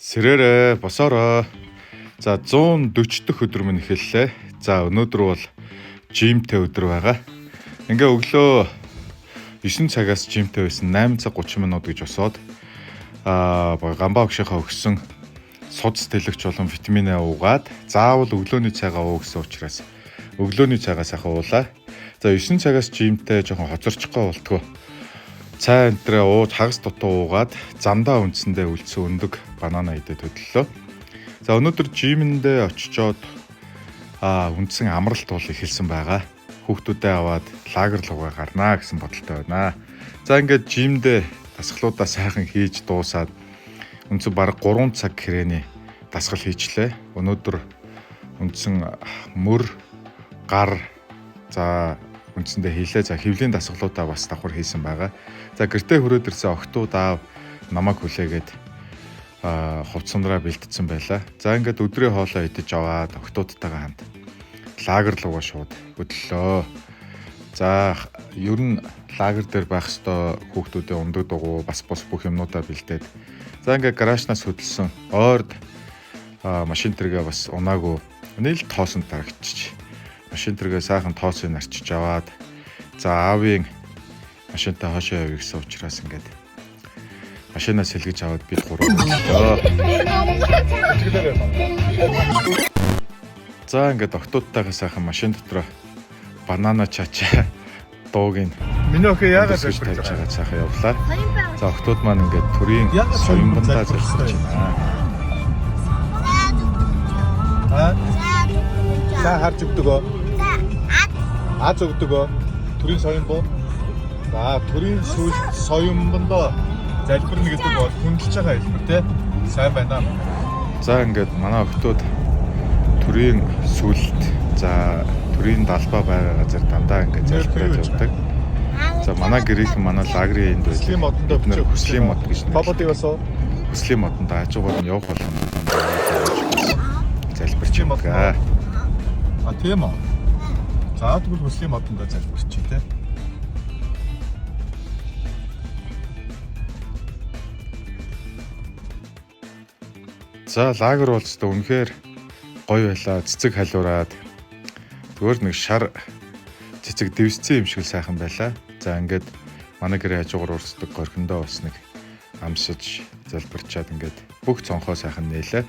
Сэрээрээ босоороо. За 140 дэх өдөр минь эхэллээ. За өнөөдөр бол жимтэй өдөр байгаа. Ингээ өглөө 9 цагаас жимтэй байсан 8 цаг 30 минут гэж босоод гамбаа өгшийнхаа өгсөн судас тэлэгч болон витамин А уугаад заавал өглөөний цайгаа уу гэсэн учраас өглөөний цайгаа сайхан уулаа. За 9 цагаас жимтэй жоохон хоцорчихгоо болтгоо. Цай энтрээ ууж хагас дутуу уугаад замдаа үндсэндээ үлдсэн өндөг банана идээд хөдлөлөө. За өнөөдөр жимэндээ очичоод үндсэн амралт бол эхэлсэн байгаа. Хүүхдүүдээ аваад лагер руугаа гарнаа гэсэн бодолтой байна. За ингээд жимдээ дасгалуудаа сайхан хийж дуусаад үндсэн бараг 3 цаг хэрээний дасгал хийчлээ. Өнөөдөр үндсэн мөр гар за үндсэндээ хийлээ. За хөвлийн дасгалуудаа бас давхар хийсэн байгаа. За гэртээ хүрээд ирсэн охтууд аав намайг хүлээгээд хувцсандраа бэлтцсэн байлаа. За ингээд өдрийн хоолоо идэж аваад охтуудтайгаа хамт лагер руугаа шууд хөдлөлөө. За ер нь лагер дээр байх ёстой хүүхдүүдээ ундаг дугуй бас бүх юмнуудаа бэлдээд за ингээд гаражнаас хөдөлсөн ойрд машин тэргээ бас унаагүй нийл тоосон тарагчиж машин тэргээ сайхан тоосыг нарчиж аваад за аавын машинтай хоошоо явъя гэсэн учраас ингээд машинаас сэлгэж аваад бид гурав боллоо. За ингээд охтуудтайгаа сайхан машин дотроо банана чачаа дууг нь миний охин яагаад тавьж байгаа сайхан явлаа. За охтууд маань ингээд төрийн соёмбондаа залхаж байна. Сайн харж өгдөг оо. Аз өгдөг оо. Төрийн соёмбоо. За төрийн соёмбондоо залбирна гэдэг бол хүндэлж байгаа хэлбэр те. Сайн байна. За ингээд манай охтууд төрийн сүлд за төрийн далбаа байгаа газар дандаа ингээд залбираад явдаг. За манай гэрийнхэн манай лагерийн энд байсан. Бид нэр хүслийн мод гэж нэр. Бабад явасоо. Хүслийн модонд ажуугаар нь явах болгоно. Залбирч юм байна. Тийм үү. За тэгвэл хүслийн модонд залбирч тий. За лагер бол ч үнэхээр гоё байлаа. Цэцэг халиураад зүгээр нэг шар цэцэг дэвсцэн юм шиг сайхан байлаа. За ингээд манай гэрээ хажуугаар урсдаг горхиндоо бас нэг амсаж залбирчаад ингээд бүх цонхоо сайхан нээлээ.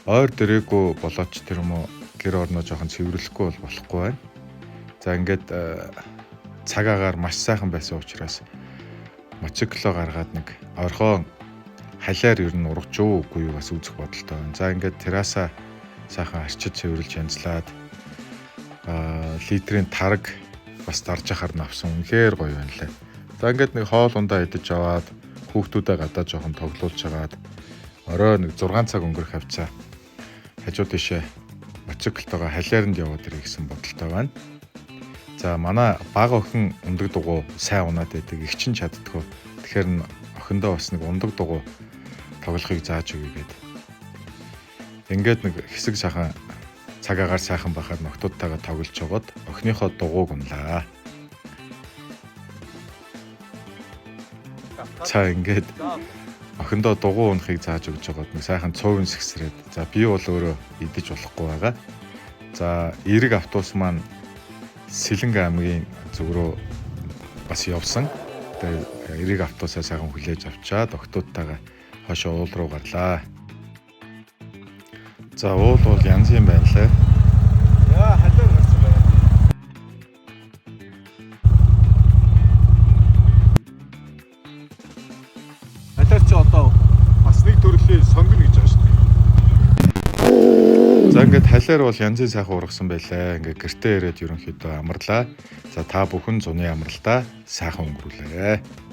Ойр дээрээгүй болооч тэр юм уу гэр орноо жоохон цэвэрлэхгүй бол болохгүй байна. За ингээд цаг агаар маш сайхан байсан учраас мотоциклоо гаргаад нэг орхоо халиар ер нь ургаж юу үгүй юу бас үзэх бодолтой байна. За ингээд террасаа сайхан арчиж цэвэрлж янзлаад литрийн тараг бас дарж ахаар навсан үнэхээр гоё байна лээ. За ингээд нэг хоол ундаа идэж аваад хүүхдүүдээ гадаа жоохон тоглуулж агаад орой нэг 6 цаг өнгөрөх хавцаа хажуу тишээ мотоциклтойгоо халиаранд яваад ирэх гэсэн бодолтой байна. За манай бага охин ундаг дугуй сайн унаад байдаг, их чин чаддгүй. Тэгэхээр охиндоо бас нэг ундаг дугуй тоглохыг зааж өгье гээд. Ингээд нэг хэсэг сайхан цаг агаар сайхан бахаар нөхдүүдтэйгээ тоглож жогоод охиныхоо дугуйг унлаа. За ингээд охиндоо дугуй унахыг зааж өгч жогоод нэг сайхан цуувын сэгсрээд за би бол өөрөө идэж болохгүй байгаа. За эрэг автобус маань Сэлэнг аймгийн зүг рүү бас явсан. Тэгээ эрэг автобусаа сайхан хүлээж авчаад охтуудтайгаа хошоо уул руу гарлаа. За уул бол янз юм байна лээ. Яа халиар гарсан байна. Халиар чи одоо бас нэг төрлийн сонгоно гэж байгаа шүү дээ. За ингээд халиар бол янзын сайхан ургасан байлаа. Ингээд гэртээ ирээд ерөнхийдөө амарлаа. За та бүхэн зуны амралтаа сайхан өнгөрүүлээрэй.